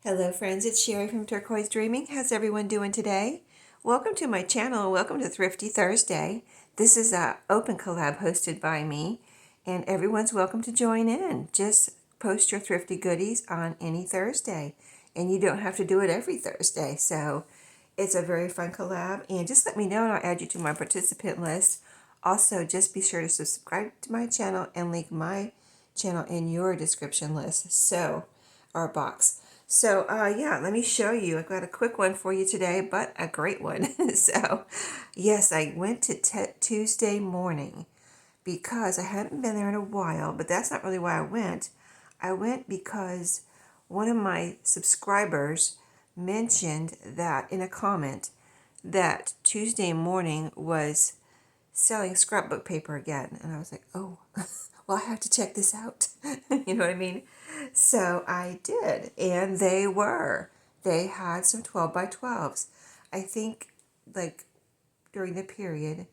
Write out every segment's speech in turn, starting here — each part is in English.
Hello friends, it's Sherry from Turquoise Dreaming. How's everyone doing today? Welcome to my channel. Welcome to Thrifty Thursday. This is a open collab hosted by me, and everyone's welcome to join in. Just post your thrifty goodies on any Thursday, and you don't have to do it every Thursday. So it's a very fun collab, and just let me know and I'll add you to my participant list. Also, just be sure to subscribe to my channel and link my channel in your description list. So, our box. So, yeah, let me show you. I've got a quick one for you today, but a great one. So, yes, I went to Tuesday morning because I hadn't been there in a while, but that's not really why I went. I went because one of my subscribers mentioned that in a comment that Tuesday morning was selling scrapbook paper again. And I was like, oh, well, I have to check this out. You know what I mean? So I did. And they were. They had some 12 by 12s. I think, like, during the period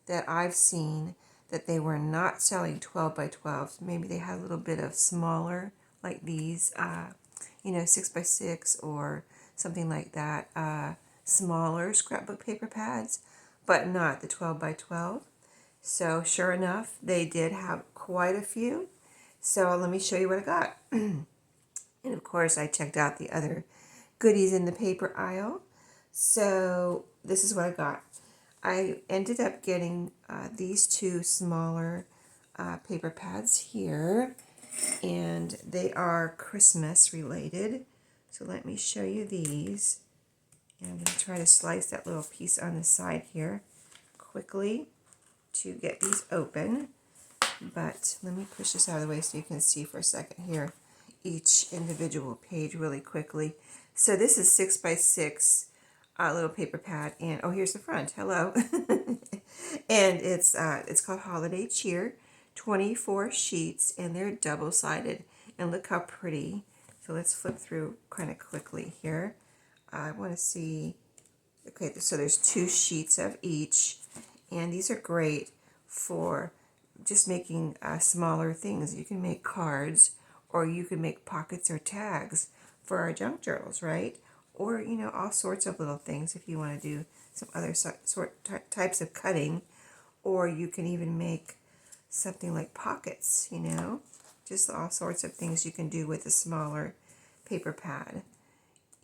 that I've seen that they were not selling 12 by 12s. Maybe they had a little bit of smaller, like these, 6 by 6 or something like that. Smaller scrapbook paper pads, but not the 12 by 12. So sure enough, they did have quite a few. So let me show you what I got. And of course, I checked out the other goodies in the paper aisle. So this is what I got. I ended up getting these two smaller paper pads here, and they are Christmas related. So let me show you these. And I'm going to try to slice that little piece on the side here quickly to get these open. But let me push this out of the way so you can see for a second here each individual page really quickly. So this is 6 by 6 little paper pad, and oh, here's the front. Hello. And it's called Holiday Cheer. 24 sheets, and they're double-sided. And look how pretty. So let's flip through kind of quickly here. I want to see. Okay, so there's 2 sheets of each, and these are great for just making smaller things. You can make cards, or you can make pockets or tags for our junk journals, right? Or, all sorts of little things if you want to do some other types of cutting. Or you can even make something like pockets, just all sorts of things you can do with a smaller paper pad.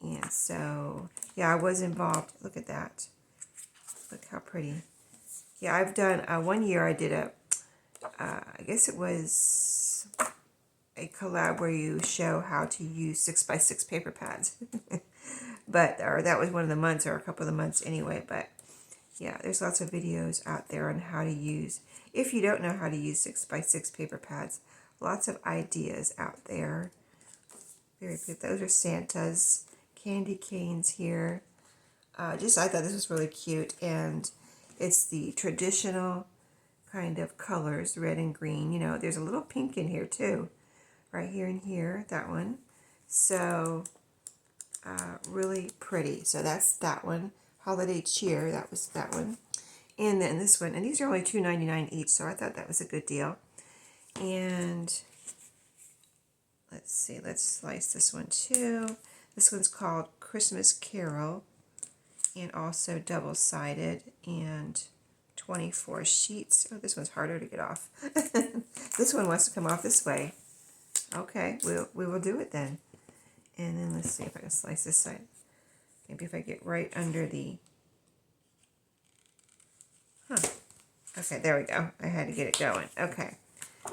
And so, yeah, I was involved. Look at that. Look how pretty. Yeah, I've done, one year I did I guess it was a collab where you show how to use 6 by 6 paper pads. Or that was one of the months, or a couple of the months anyway. But yeah, there's lots of videos out there on how to use, if you don't know how to use 6 by 6 paper pads, lots of ideas out there. Very good. Those are Santa's candy canes here. I thought this was really cute, and it's the traditional kind of colors, red and green. There's a little pink in here too, right here and here, that one. So really pretty. So that's that one. Holiday Cheer, that was that one. And then this one, and these are only $2.99 each, so I thought that was a good deal. And let's see, let's slice this one too. This one's called Christmas Carol, and also double-sided, and 24 sheets. Oh, this one's harder to get off. This one wants to come off this way. Okay, we will do it then. And then let's see if I can slice this side. Maybe if I get right under the... Okay, there we go. I had to get it going. Okay,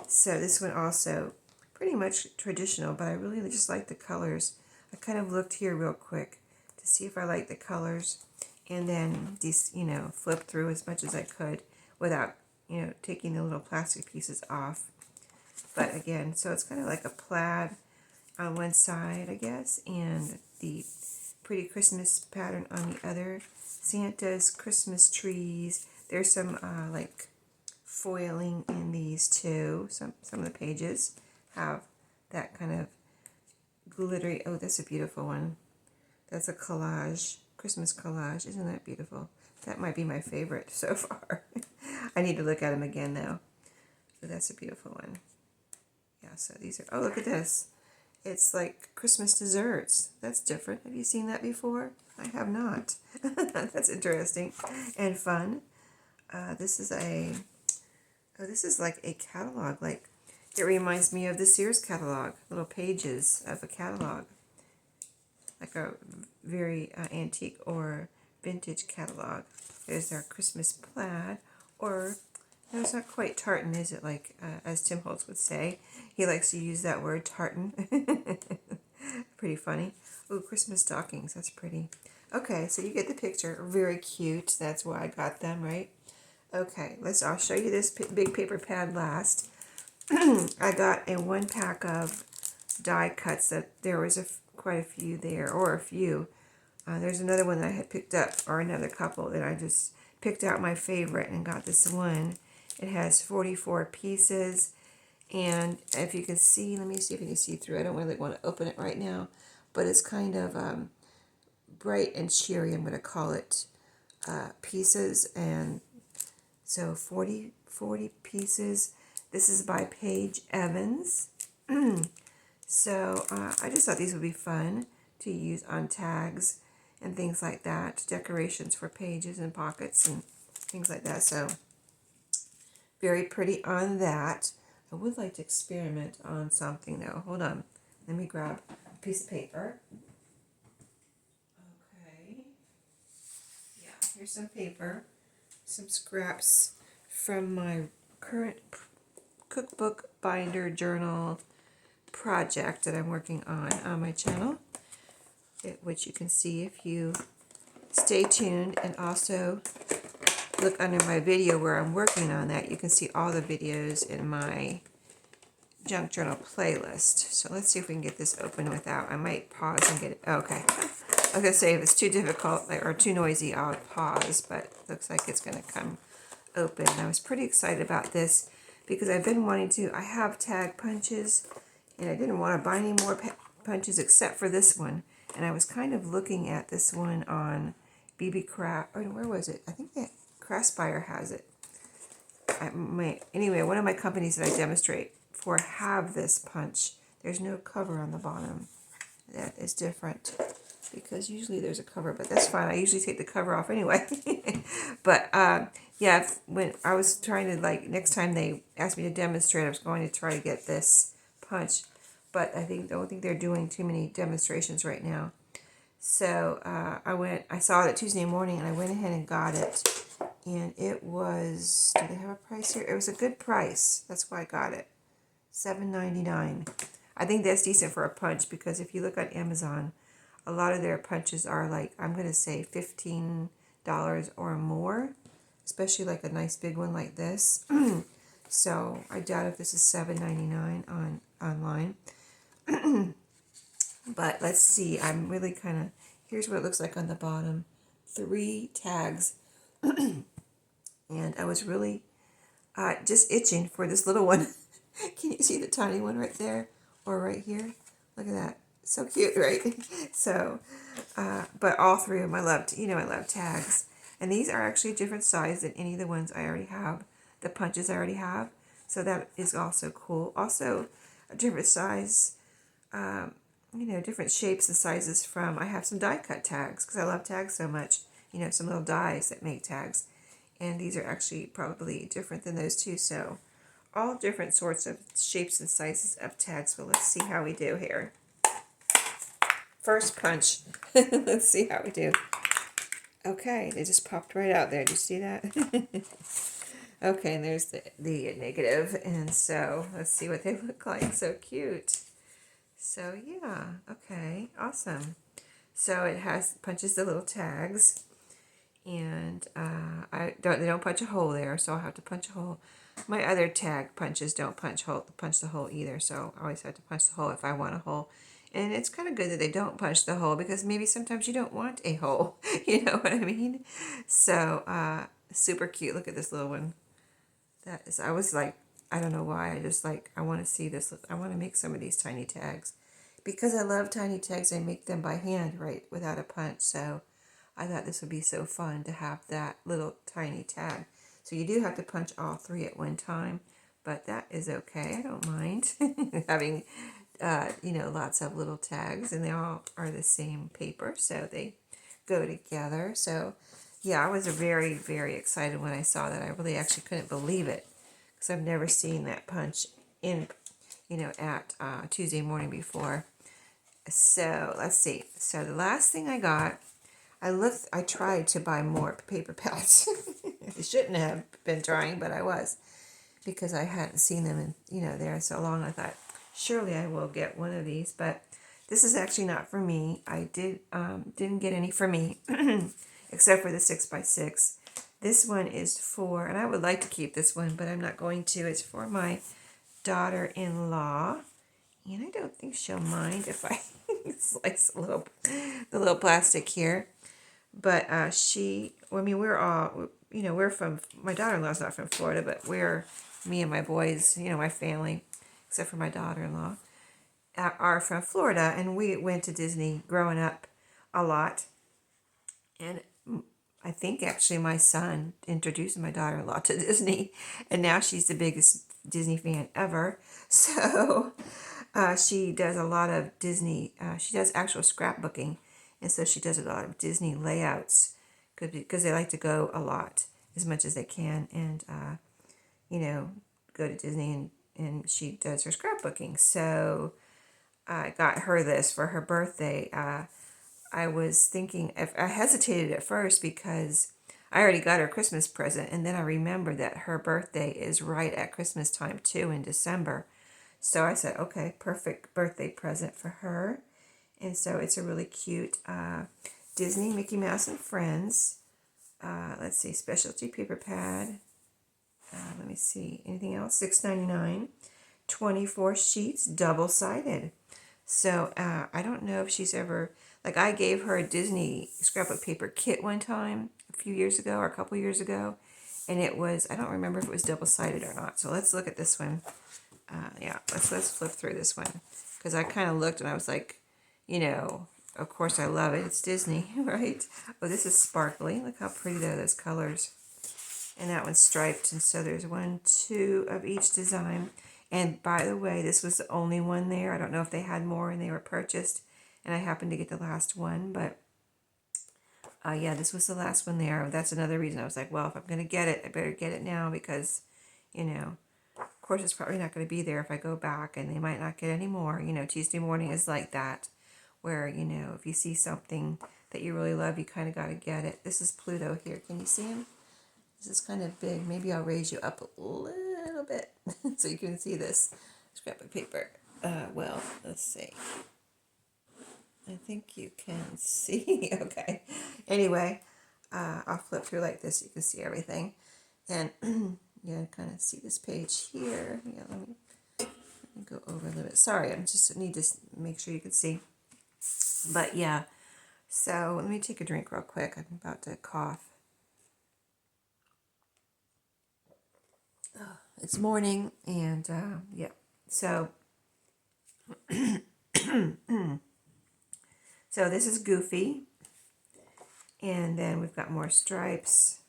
so this one also pretty much traditional, but I really just like the colors. I kind of looked here real quick to see if I like the colors, and then just, flip through as much as I could without, taking the little plastic pieces off. But again, so it's kind of like a plaid on one side, I guess, and the pretty Christmas pattern on the other. Santa's Christmas trees. There's some like foiling in these too. Some of the pages have that kind of glittery. Oh, that's a beautiful one. That's a collage, Christmas collage. Isn't that beautiful? That might be my favorite so far. I need to look at them again though. So that's a beautiful one. Yeah, so these are, oh, look at this. It's like Christmas desserts. That's different. Have you seen that before? I have not. That's interesting and fun. This is this is like a catalog. Like, it reminds me of the Sears catalog. Little pages of a catalog. Like a very antique or vintage catalog. There's our Christmas plaid, or no, it's not quite tartan, is it? Like, as Tim Holtz would say. He likes to use that word, tartan. Pretty funny. Ooh, Christmas stockings. That's pretty. Okay, so you get the picture. Very cute. That's why I got them, right? Okay, I'll show you this big paper pad last. I got a 1-pack of die cuts. That there was quite a few there, or a few. There's another one that I had picked up, or another couple that I just picked out my favorite and got this one. It has 44 pieces, and if you can see, let me see if you can see through. I don't really want to open it right now, but it's kind of bright and cheery, I'm going to call it, pieces. And so 40 pieces. This is by Paige Evans. So I just thought these would be fun to use on tags and things like that. Decorations for pages and pockets and things like that. So very pretty on that. I would like to experiment on something though. Hold on. Let me grab a piece of paper. Okay. Yeah, here's some paper. Some scraps from my current cookbook binder journal project that I'm working on my channel, which you can see if you stay tuned, and also look under my video where I'm working on that. You can see all the videos in my junk journal playlist. So let's see if we can get this open without, I might pause and get it. Okay, I was gonna say if it's too difficult or too noisy, I'll pause, but looks like it's gonna come open. I was pretty excited about this because I've been wanting to, I have tag punches, and I didn't want to buy any more punches except for this one. And I was kind of looking at this one on BB Craft, or where was it? I think that Craftspire has it. Anyway, one of my companies that I demonstrate for have this punch. There's no cover on the bottom. That is different because usually there's a cover, but that's fine. I usually take the cover off anyway. But yeah, when I was trying to, like, next time they asked me to demonstrate, I was going to try to get this punch, but I don't think they're doing too many demonstrations right now. So I saw it Tuesday morning, and I went ahead and got it, and it was, do they have a price here? It was a good price. That's why I got it. $7.99. I think that's decent for a punch, because if you look on Amazon, a lot of their punches are like, I'm going to say $15 or more, especially like a nice big one like this. So I doubt if this is $7.99 online. But let's see. I'm really kind of, here's what it looks like on the bottom. 3 tags. And I was really just itching for this little one. Can you see the tiny one right there? Or right here? Look at that. So cute, right? So, but all 3 of them I loved. You know, I love tags. And these are actually different size than any of the ones I already have. The punches I already have. So that is also cool. Also, a different size, you know, different shapes and sizes from, I have some die cut tags because I love tags so much. You know, some little dies that make tags. And these are actually probably different than those too. So all different sorts of shapes and sizes of tags. So let's see how we do here. First punch. Let's see how we do. Okay, they just popped right out there. Do you see that? Okay, and there's the negative. And so let's see what they look like. So cute. So yeah, okay, awesome. So it punches the little tags, and they don't punch a hole there, so I'll have to punch a hole. My other tag punches don't punch the hole either, so I always have to punch the hole if I want a hole. And it's kind of good that they don't punch the hole, because maybe sometimes you don't want a hole. You know what I mean? So super cute. Look at this little one. I was like, I don't know why. I want to see this. I want to make some of these tiny tags. Because I love tiny tags, I make them by hand, right, without a punch. So I thought this would be so fun to have that little tiny tag. So you do have to punch all 3 at one time, but that is okay. I don't mind having lots of little tags, and they all are the same paper, so they go together. So yeah, I was very, very excited when I saw that. I really actually couldn't believe it because I've never seen that punch in, at Tuesday morning before. So let's see. So the last thing I got, I tried to buy more paper pads. I shouldn't have been trying, but I was, because I hadn't seen them in, there so long. I thought, surely I will get one of these, but this is actually not for me. I didn't get any for me, except for the 6x6. This one is for, and I would like to keep this one, but I'm not going to. It's for my daughter-in-law, and I don't think she'll mind if I slice the little plastic here. But we're all, we're from, my daughter-in-law's not from Florida, but me and my boys, my family, except for my daughter-in-law, are from Florida, and we went to Disney growing up a lot. And I think actually my son introduced my daughter-in-law to Disney, and now she's the biggest Disney fan ever. So she does a lot of Disney, she does actual scrapbooking, and so she does a lot of Disney layouts because they like to go a lot, as much as they can, and go to Disney, and she does her scrapbooking. So I got her this for her birthday. I was thinking, I hesitated at first because I already got her Christmas present, and then I remembered that her birthday is right at Christmas time too, in December. So I said, okay, perfect birthday present for her. And so it's a really cute Disney Mickey Mouse and Friends. Let's see, specialty paper pad. Let me see, anything else? $6.99, 24 sheets, double-sided. So I don't know if she's ever, I gave her a Disney scrapbook paper kit one time a few years ago or a couple years ago, and it was, I don't remember if it was double-sided or not. So let's look at this one. Let's flip through this one, because I kind of looked and I was like, of course I love it. It's Disney, right? Oh, this is sparkly. Look how pretty those colors. And that one's striped, and so there's 1, 2 of each design. And by the way, this was the only one there. I don't know if they had more and they were purchased, and I happened to get the last one, but yeah, this was the last one there. That's another reason I was like, well, if I'm going to get it, I better get it now, because, of course, it's probably not going to be there if I go back, and they might not get any more. Tuesday morning is like that, where, if you see something that you really love, you kind of got to get it. This is Pluto here. Can you see him? This is kind of big. Maybe I'll raise you up a little bit so you can see this scrapbook paper. Well, let's see. I think you can see. Okay. Anyway, I'll flip through like this so you can see everything. And yeah, kind of see this page here. Yeah, let me go over a little bit. Sorry, I just need to make sure you can see. But yeah, so let me take a drink real quick. I'm about to cough. It's morning, and yeah, so so this is Goofy, and then we've got more stripes,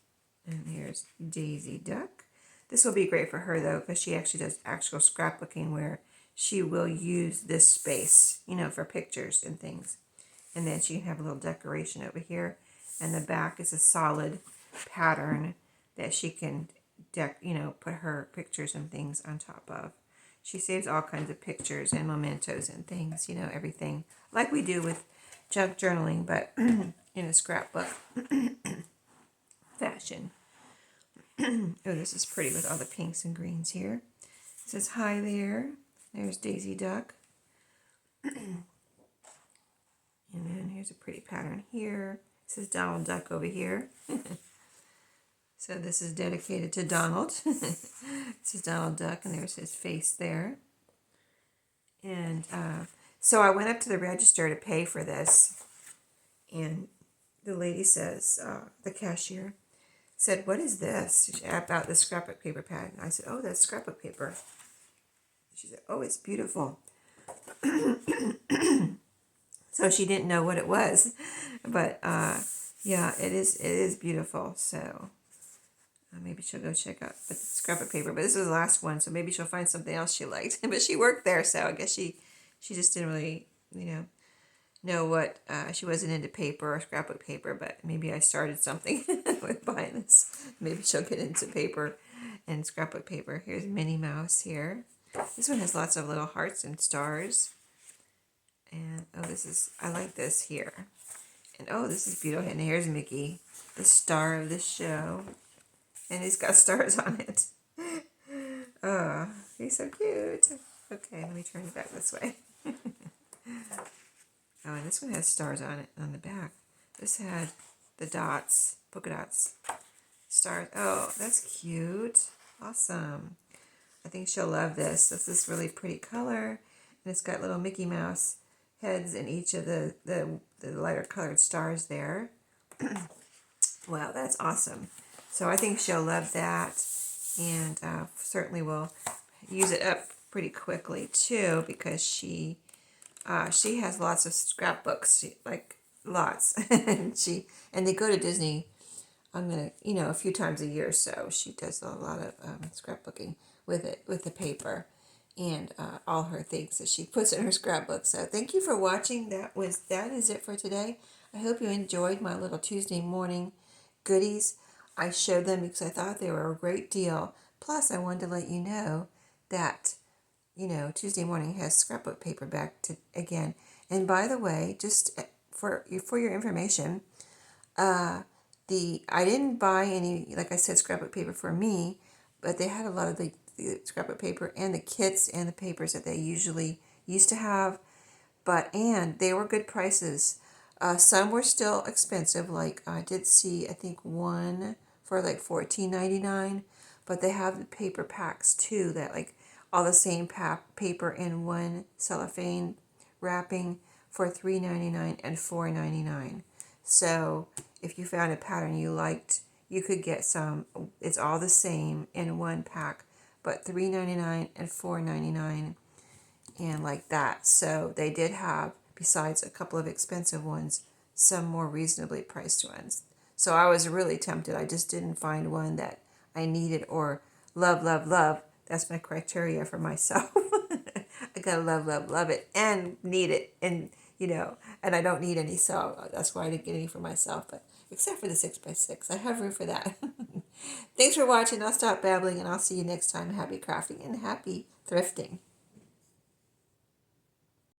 and here's Daisy Duck. This will be great for her though, because she actually does actual scrapbooking where she will use this space, for pictures and things, and then she can have a little decoration over here, and the back is a solid pattern that she can put her pictures and things on top of. She saves all kinds of pictures and mementos and things, everything like we do with junk journaling, but in a scrapbook fashion. Oh, this is pretty with all the pinks and greens here. It says hi there. There's Daisy Duck. And then here's a pretty pattern here. It says Donald Duck over here. So this is dedicated to Donald. This is Donald Duck, and there's his face there. And so I went up to the register to pay for this, and the lady says, the cashier said, "What is this?" About the scrapbook paper pad. And I said, "Oh, that's scrapbook paper." She said, "Oh, it's beautiful." So she didn't know what it was, but yeah, it is beautiful. So maybe she'll go check out the scrapbook paper. But this was the last one, so maybe she'll find something else she liked. But she worked there, so I guess she She just didn't really, know what, she wasn't into paper or scrapbook paper, but maybe I started something with buying this. Maybe she'll get into paper and scrapbook paper. Here's Minnie Mouse here. This one has lots of little hearts and stars. And, oh, I like this here. And, oh, this is beautiful. And here's Mickey, the star of the show. And he's got stars on it. Oh, he's so cute. Okay, let me turn it back this way. Oh, and this one has stars on it on the back. This had the dots, polka dots, stars. Oh, that's cute. Awesome. I think she'll love this. This is really pretty color. And it's got little Mickey Mouse heads in each of the lighter colored stars there. Wow, that's awesome. So I think she'll love that. And certainly will use it up pretty quickly too, because she has lots of scrapbooks, like lots, and they go to Disney. A few times a year, so she does a lot of scrapbooking with the paper, and all her things that she puts in her scrapbook. So thank you for watching. That is it for today. I hope you enjoyed my little Tuesday morning goodies. I showed them because I thought they were a great deal. Plus, I wanted to let you know that Tuesday morning has scrapbook paper back again. And by the way, just for your information, I didn't buy any, like I said, scrapbook paper for me, but they had a lot of the scrapbook paper and the kits and the papers that they usually used to have, and they were good prices. Some were still expensive, like I did see, I think one for like $14.99, but they have the paper packs too, that like all the same paper in one cellophane wrapping for $3.99 and $4.99. So if you found a pattern you liked, you could get some. It's all the same in one pack, but $3.99 and $4.99 and like that. So they did have, besides a couple of expensive ones, some more reasonably priced ones. So I was really tempted. I just didn't find one that I needed or love, love, love. That's my criteria for myself. I gotta love, love, love it and need it, and and I don't need any, so that's why I didn't get any for myself. But except for the 6x6, I have room for that. Thanks for watching. I'll stop babbling, and I'll see you next time. Happy crafting and happy thrifting.